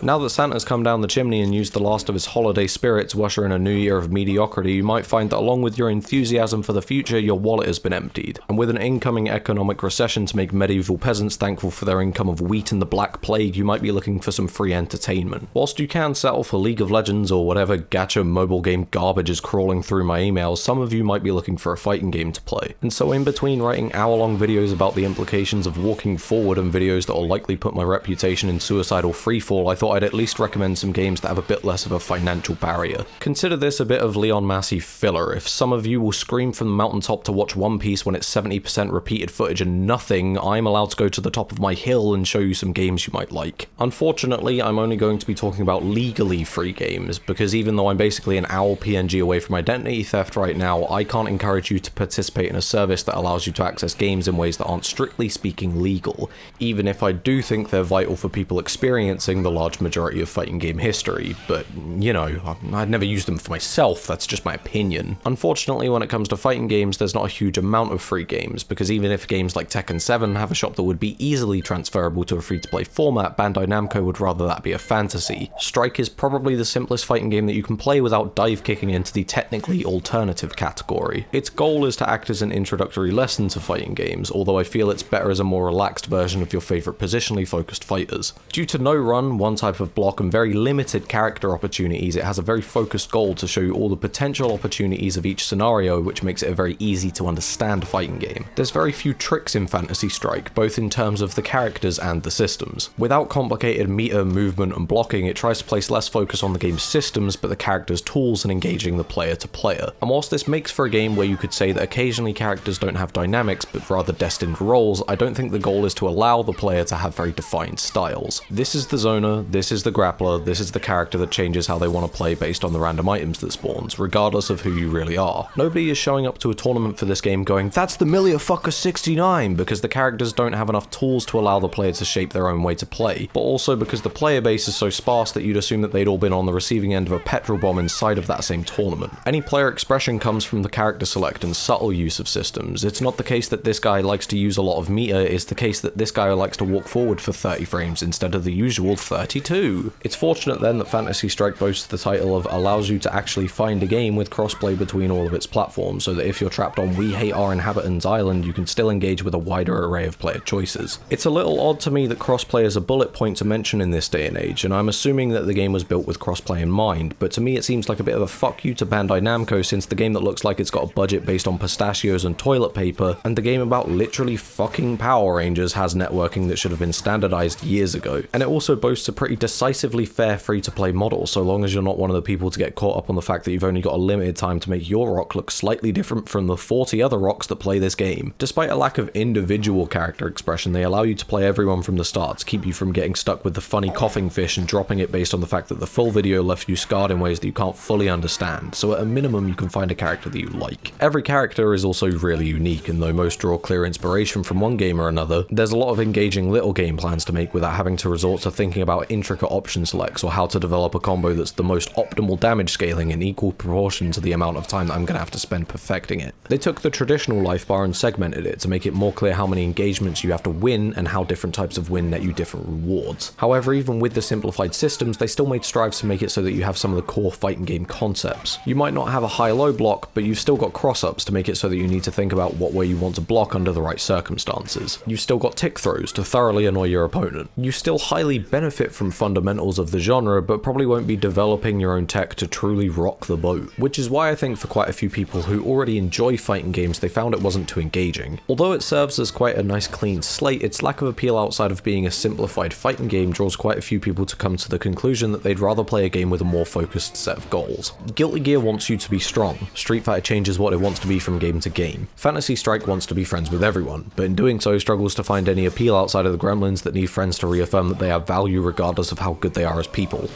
Now that Santa's come down the chimney and used the last of his holiday spirit to usher in a new year of mediocrity, you might find that along with your enthusiasm for the future, your wallet has been emptied. And with an incoming economic recession to make medieval peasants thankful for their income of wheat and the Black Plague, you might be looking for some free entertainment. Whilst you can settle for League of Legends or whatever gacha mobile game garbage is crawling through my emails, some of you might be looking for a fighting game to play. And so in between writing hour-long videos about the implications of walking forward and videos that will likely put my reputation in suicidal freefall, I thought I'd at least recommend some games that have a bit less of a financial barrier. Consider this a bit of Leon Massey filler. If some of you will scream from the mountaintop to watch One Piece when it's 70% repeated footage and nothing, I'm allowed to go to the top of my hill and show you some games you might like. Unfortunately, I'm only going to be talking about legally free games, because even though I'm basically an OWL PNG away from identity theft right now, I can't encourage you to participate in a service that allows you to access games in ways that aren't strictly speaking legal, even if I do think they're vital for people experiencing the large majority of fighting game history, but, you know, I'd never used them for myself, that's just my opinion. Unfortunately, when it comes to fighting games, there's not a huge amount of free games, because even if games like Tekken 7 have a shop that would be easily transferable to a free-to-play format, Bandai Namco would rather that be a fantasy. Strike is probably the simplest fighting game that you can play without dive-kicking into the technically alternative category. Its goal is to act as an introductory lesson to fighting games, although I feel it's better as a more relaxed version of your favourite positionally focused fighters. Due to no run, one type of block, and very limited character opportunities, it has a very focused goal to show you all the potential opportunities of each scenario, which makes it a very easy to understand fighting game. There's very few tricks in Fantasy Strike, both in terms of the characters and the systems. Without complicated meter, movement, and blocking, it tries to place less focus on the game's systems, but the character's tools and engaging the player to player. And whilst this makes for a game where you could say that occasionally characters don't have dynamics, but rather destined roles, I don't think the goal is to allow the player to have very defined styles. This is the zoner, this is the grappler, this is the character that changes how they want to play based on the random items that spawns, regardless of who you really are. Nobody is showing up to a tournament for this game going, "That's the Fucker 69, because the characters don't have enough tools to allow the player to shape their own way to play, but also because the player base is so sparse that you'd assume that they'd all been on the receiving end of a petrol bomb inside of that same tournament. Any player expression comes from the character select and subtle use of systems. It's not the case that this guy likes to use a lot of meter, it's the case that this guy likes to walk forward for 30 frames instead of the usual 32. It's fortunate then that Fantasy Strike boasts the title of allows you to actually find a game with crossplay between all of its platforms, so that if you're trapped on We Hate Our Inhabitants Island, you can still engage with a wider array of player choices. It's a little odd to me that crossplay is a bullet point to mention in this day and age, and I'm assuming that the game was built with crossplay in mind, but to me it seems like a bit of a fuck you to Bandai Namco, since the game that looks like it's got a budget based on pistachios and toilet paper, and the game about literally fucking Power Rangers has networking that should have been standardized years ago. And it also boasts a pretty decisively fair free-to-play model, so long as you're not one of the people to get caught up on the fact that you've only got a limited time to make your rock look slightly different from the 40 other rocks that play this game. Despite a lack of individual character expression, they allow you to play everyone from the start to keep you from getting stuck with the funny coughing fish and dropping it based on the fact that the full video left you scarred in ways that you can't fully understand, so at a minimum you can find a character that you like. Every character is also really unique, and though most draw clear inspiration from one game or another, there's a lot of engaging little game plans to make without having to resort to thinking about intricate option selects or how to develop a combo that's the most optimal damage scaling in equal proportion to the amount of time that I'm going to have to spend perfecting it. They took the traditional life bar and segmented it to make it more clear how many engagements you have to win and how different types of win net you different rewards. However, even with the simplified systems, they still made strides to make it so that you have some of the core fighting game concepts. You might not have a high-low block, but you've still got cross-ups to make it so that you need to think about what way you want to block under the right circumstances. You've still got tick throws to thoroughly annoy your opponent. You still highly benefit from fundamentals of the genre, but probably won't be developing your own tech to truly rock the boat, which is why I think for quite a few people who already enjoy fighting games, they found it wasn't too engaging. Although it serves as quite a nice clean slate, its lack of appeal outside of being a simplified fighting game draws quite a few people to come to the conclusion that they'd rather play a game with a more focused set of goals. Guilty Gear wants you to be strong. Street Fighter changes what it wants to be from game to game. Fantasy Strike wants to be friends with everyone, but in doing so struggles to find any appeal outside of the gremlins that need friends to reaffirm that they have value regardless of how good they are as people.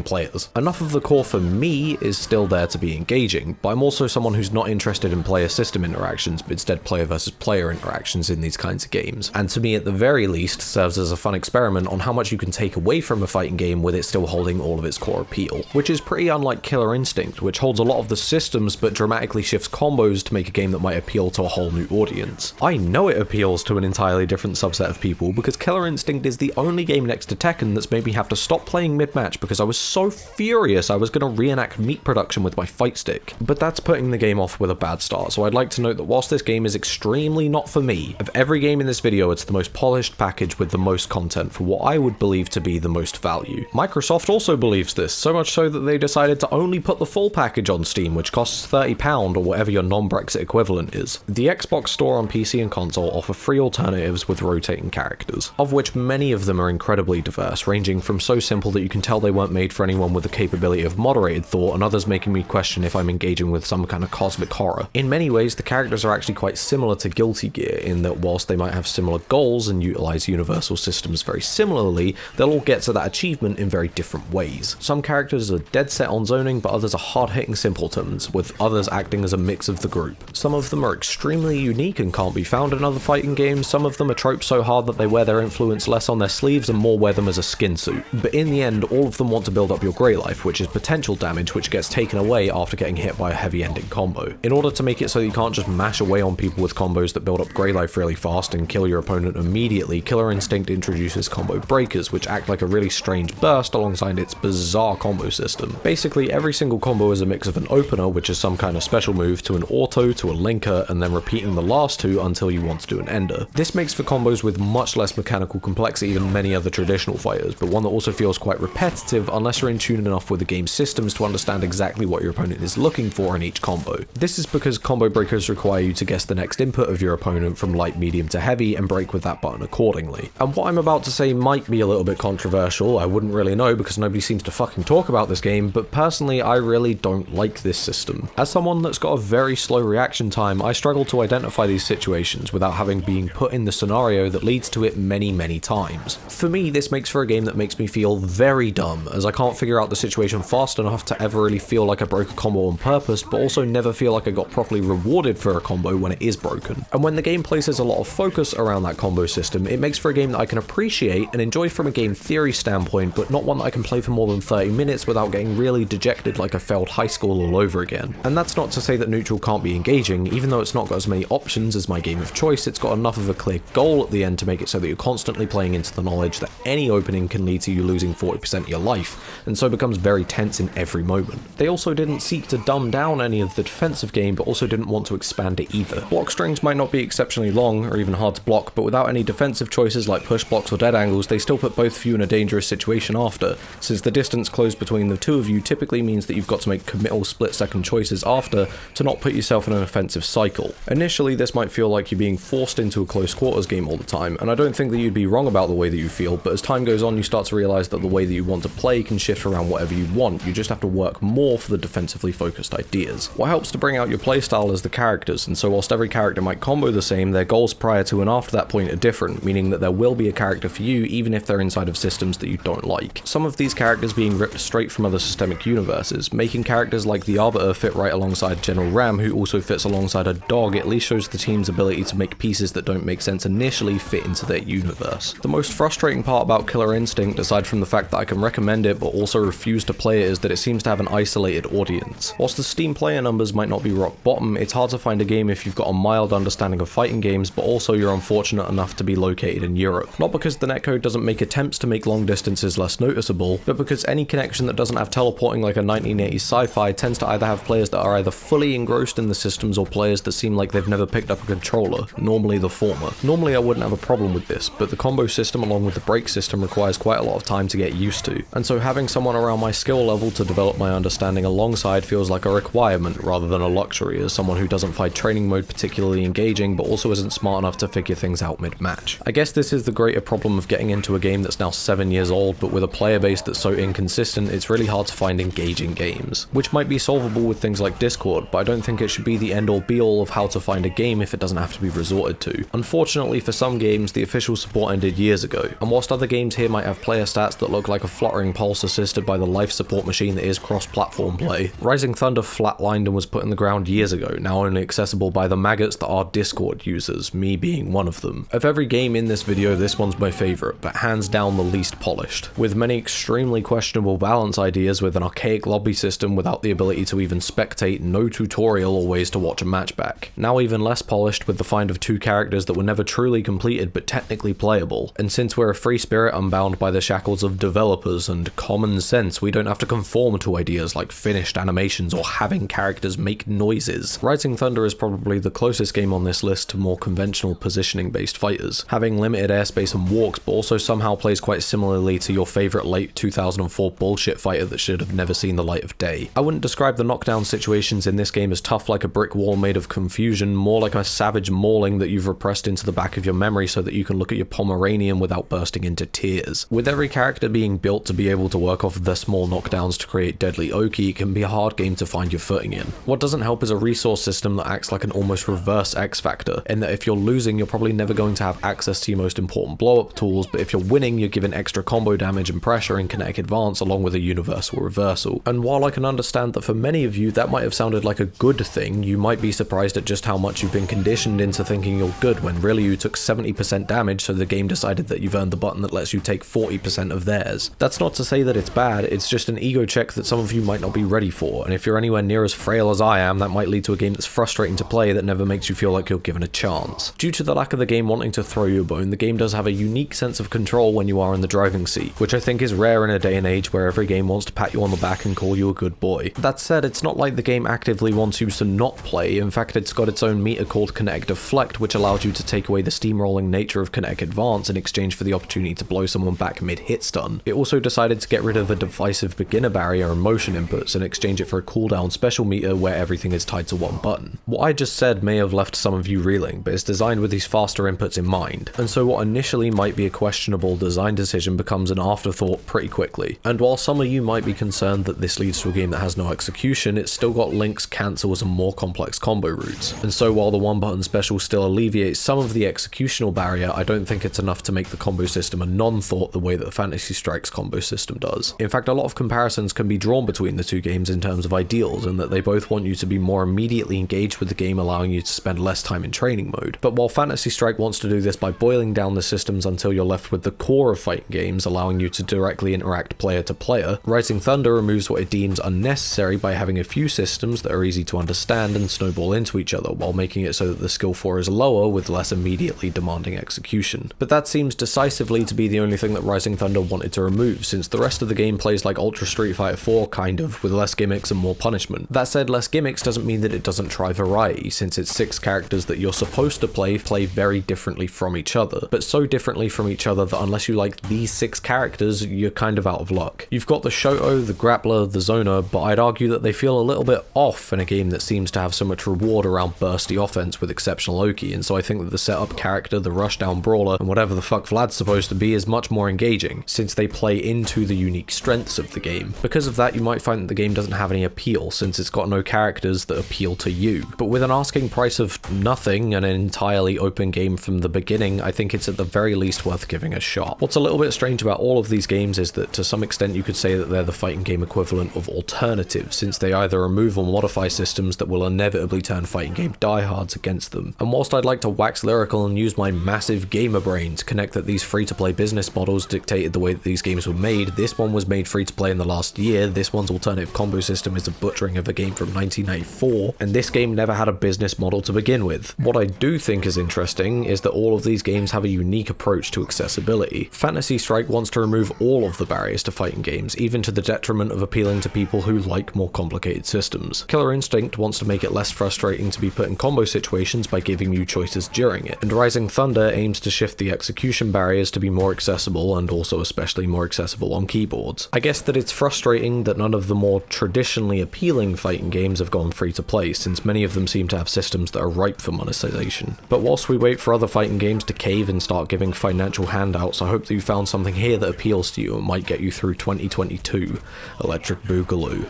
players. Enough of the core for me is still there to be engaging, but I'm also someone who's not interested in player system interactions, but instead player versus player interactions in these kinds of games. And to me, at the very least, serves as a fun experiment on how much you can take away from a fighting game with it still holding all of its core appeal, which is pretty unlike Killer Instinct, which holds a lot of the systems but dramatically shifts combos to make a game that might appeal to a whole new audience. I know it appeals to an entirely different subset of people because Killer Instinct is the only game next to Tekken that's made me have to stop playing mid-match because I was so furious I was going to reenact meat production with my fight stick. But that's putting the game off with a bad start, so I'd like to note that whilst this game is extremely not for me, of every game in this video it's the most polished package with the most content for what I would believe to be the most value. Microsoft also believes this, so much so that they decided to only put the full package on Steam, which costs £30 or whatever your non-Brexit equivalent is. The Xbox store on PC and console offer free alternatives with rotating characters, of which many of them are incredibly diverse, ranging from so simple that you can tell they weren't made for anyone with the capability of moderated thought, and others making me question if I'm engaging with some kind of cosmic horror. In many ways, the characters are actually quite similar to Guilty Gear in that whilst they might have similar goals and utilize universal systems very similarly, they'll all get to that achievement in very different ways. Some characters are dead set on zoning, but others are hard-hitting simpletons, with others acting as a mix of the group. Some of them are extremely unique and can't be found in other fighting games, some of them are tropes so hard that they wear their influence less on their sleeves and more wear them as a skin suit. But in the end, all of them want to build up your grey life, which is potential damage which gets taken away after getting hit by a heavy ending combo. In order to make it so you can't just mash away on people with combos that build up grey life really fast and kill your opponent immediately, Killer Instinct introduces combo breakers, which act like a really strange burst alongside its bizarre combo system. Basically, every single combo is a mix of an opener, which is some kind of special move, to an auto, to a linker, and then repeating the last two until you want to do an ender. This makes for combos with much less mechanical complexity than many other traditional fighters, but one that also feels quite repetitive unless you're in tune enough with the game's systems to understand exactly what your opponent is looking for in each combo. This is because combo breakers require you to guess the next input of your opponent from light, medium to heavy and break with that button accordingly. And what I'm about to say might be a little bit controversial, I wouldn't really know because nobody seems to fucking talk about this game, but personally I really don't like this system. As someone that's got a very slow reaction time, I struggle to identify these situations without having been put in the scenario that leads to it many times. For me, this makes for a game that makes me feel very dumb, as I can't figure out the situation fast enough to ever really feel like I broke a combo on purpose, but also never feel like I got properly rewarded for a combo when it is broken. And when the game places a lot of focus around that combo system, it makes for a game that I can appreciate and enjoy from a game theory standpoint, but not one that I can play for more than 30 minutes without getting really dejected like I failed high school all over again. And that's not to say that neutral can't be engaging. Even though it's not got as many options as my game of choice, it's got enough of a clear goal at the end to make it so that you're constantly playing into the knowledge that any opening can lead to you losing 40% of your life, and so becomes very tense in every moment. They also didn't seek to dumb down any of the defensive game, but also didn't want to expand it either. Block strings might not be exceptionally long or even hard to block, but without any defensive choices like push blocks or dead angles, they still put both of you in a dangerous situation after, since the distance closed between the two of you typically means that you've got to make committal split-second choices after to not put yourself in an offensive cycle. Initially, this might feel like you're being forced into a close quarters game all the time, and I don't think that you'd be wrong about the way that you feel, but as time goes on you start to realize that the way that you want to play can shift around whatever you want, you just have to work more for the defensively focused ideas. What helps to bring out your playstyle is the characters, and so whilst every character might combo the same, their goals prior to and after that point are different, meaning that there will be a character for you even if they're inside of systems that you don't like. Some of these characters being ripped straight from other systemic universes, making characters like the Arbiter fit right alongside General Ram, who also fits alongside a dog, at least shows the team's ability to make pieces that don't make sense initially fit into their universe. The most frustrating part about Killer Instinct, aside from the fact that I can recommend it but also refuse to play it, is that it seems to have an isolated audience. Whilst the Steam player numbers might not be rock bottom, it's hard to find a game if you've got a mild understanding of fighting games, but also you're unfortunate enough to be located in Europe. Not because the netcode doesn't make attempts to make long distances less noticeable, but because any connection that doesn't have teleporting like a 1980s sci-fi tends to either have players that are either fully engrossed in the systems or players that seem like they've never picked up a controller, normally the former. Normally I wouldn't have a problem with this, but the combo system along with the break system requires quite a lot of time to get used to, and so having someone around my skill level to develop my understanding alongside feels like a requirement rather than a luxury, as someone who doesn't find training mode particularly engaging but also isn't smart enough to figure things out mid-match. I guess this is the greater problem of getting into a game that's now 7 years old, but with a player base that's so inconsistent it's really hard to find engaging games, which might be solvable with things like Discord, but I don't think it should be the end-all be-all of how to find a game if it doesn't have to be resorted to. Unfortunately for some games, the official support ended years ago, and whilst other games here might have player stats that look like a fluttering stuttering pulse assisted by the life support machine that is cross-platform play. Rising Thunder flatlined and was put in the ground years ago, now only accessible by the maggots that are Discord users, me being one of them. Of every game in this video, this one's my favourite, but hands down the least polished. With many extremely questionable balance ideas, with an archaic lobby system without the ability to even spectate, no tutorial or ways to watch a match back. Now even less polished with the find of 2 characters that were never truly completed but technically playable. And since we're a free spirit unbound by the shackles of developers and common sense, we don't have to conform to ideas like finished animations or having characters make noises. Rising Thunder is probably the closest game on this list to more conventional positioning based fighters, having limited airspace and walks, but also somehow plays quite similarly to your favourite late 2004 bullshit fighter that should have never seen the light of day. I wouldn't describe the knockdown situations in this game as tough like a brick wall made of confusion, more like a savage mauling that you've repressed into the back of your memory so that you can look at your Pomeranian without bursting into tears. With every character being built to be able to work off the small knockdowns to create deadly Oki, it can be a hard game to find your footing in. What doesn't help is a resource system that acts like an almost reverse X Factor, in that if you're losing you're probably never going to have access to your most important blow-up tools, but if you're winning you're given extra combo damage and pressure in kinetic advance along with a universal reversal. And while I can understand that for many of you that might have sounded like a good thing, you might be surprised at just how much you've been conditioned into thinking you're good when really you took 70% damage so the game decided that you've earned the button that lets you take 40% of theirs. That's not to say that it's bad, it's just an ego check that some of you might not be ready for, and if you're anywhere near as frail as I am, that might lead to a game that's frustrating to play that never makes you feel like you're given a chance. Due to the lack of the game wanting to throw you a bone, the game does have a unique sense of control when you are in the driving seat, which I think is rare in a day and age where every game wants to pat you on the back and call you a good boy. That said, it's not like the game actively wants you to not play. In fact, it's got its own meter called Kinetic Deflect, which allows you to take away the steamrolling nature of Kinetic Advance in exchange for the opportunity to blow someone back mid-hit stun. It also decided to get rid of the divisive beginner barrier and motion inputs and exchange it for a cooldown special meter where everything is tied to one button. What I just said may have left some of you reeling, but it's designed with these faster inputs in mind, and so what initially might be a questionable design decision becomes an afterthought pretty quickly. And while some of you might be concerned that this leads to a game that has no execution, it's still got links, cancels, and more complex combo routes. And so while the one button special still alleviates some of the executional barrier, I don't think it's enough to make the combo system a non-thought the way that the Fantasy Strike's combo system does. In fact, a lot of comparisons can be drawn between the two games in terms of ideals, and that they both want you to be more immediately engaged with the game, allowing you to spend less time in training mode. But while Fantasy Strike wants to do this by boiling down the systems until you're left with the core of fighting games, allowing you to directly interact player to player, Rising Thunder removes what it deems unnecessary by having a few systems that are easy to understand and snowball into each other, while making it so that the skill floor is lower with less immediately demanding execution. But that seems decisively to be the only thing that Rising Thunder wanted to remove, since the rest of the game plays like Ultra Street Fighter 4 kind of, with less gimmicks and more punishment. That said, less gimmicks doesn't mean that it doesn't try variety, since its 6 characters that you're supposed to play very differently from each other, but so differently from each other that unless you like these 6 characters, you're kind of out of luck. You've got the Shoto, the Grappler, the Zoner, but I'd argue that they feel a little bit off in a game that seems to have so much reward around bursty offense with exceptional Oki, and so I think that the setup character, the Rushdown Brawler, and whatever the fuck Vlad's supposed to be is much more engaging, since they play into the unique strengths of the game. Because of that, you might find that the game doesn't have any appeal, since it's got no characters that appeal to you. But with an asking price of nothing and an entirely open game from the beginning, I think it's at the very least worth giving a shot. What's a little bit strange about all of these games is that to some extent you could say that they're the fighting game equivalent of alternatives, since they either remove or modify systems that will inevitably turn fighting game diehards against them. And whilst I'd like to wax lyrical and use my massive gamer brain to connect that these free-to-play business models dictated the way that these games were made, this one was made free-to-play in the last year, this one's alternative combo system is a butchering of a game from 1994, and this game never had a business model to begin with. What I do think is interesting is that all of these games have a unique approach to accessibility. Fantasy Strike wants to remove all of the barriers to fighting games, even to the detriment of appealing to people who like more complicated systems. Killer Instinct wants to make it less frustrating to be put in combo situations by giving you choices during it, and Rising Thunder aims to shift the execution barriers to be more accessible, and also especially more accessible on keyboards. I guess that it's frustrating that none of the more traditionally appealing fighting games have gone free to play, since many of them seem to have systems that are ripe for monetization. But whilst we wait for other fighting games to cave and start giving financial handouts, I hope that you found something here that appeals to you and might get you through 2022. Electric Boogaloo.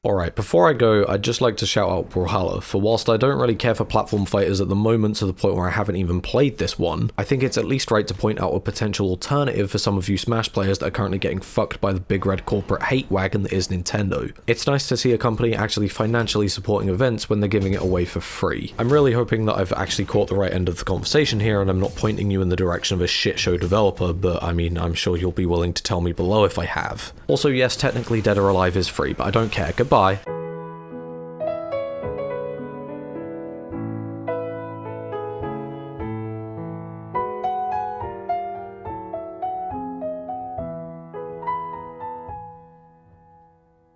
Alright, before I go, I'd just like to shout out Brawlhalla, for whilst I don't really care for platform fighters at the moment to the point where I haven't even played this one, I think it's at least right to point out a potential alternative for some of you Smash players that are currently getting fucked by the big red corporate hate wagon that is Nintendo. It's nice to see a company actually financially supporting events when they're giving it away for free. I'm really hoping that I've actually caught the right end of the conversation here and I'm not pointing you in the direction of a shit show developer, but I mean, I'm sure you'll be willing to tell me below if I have. Also, yes, technically Dead or Alive is free, but I don't care. Goodbye.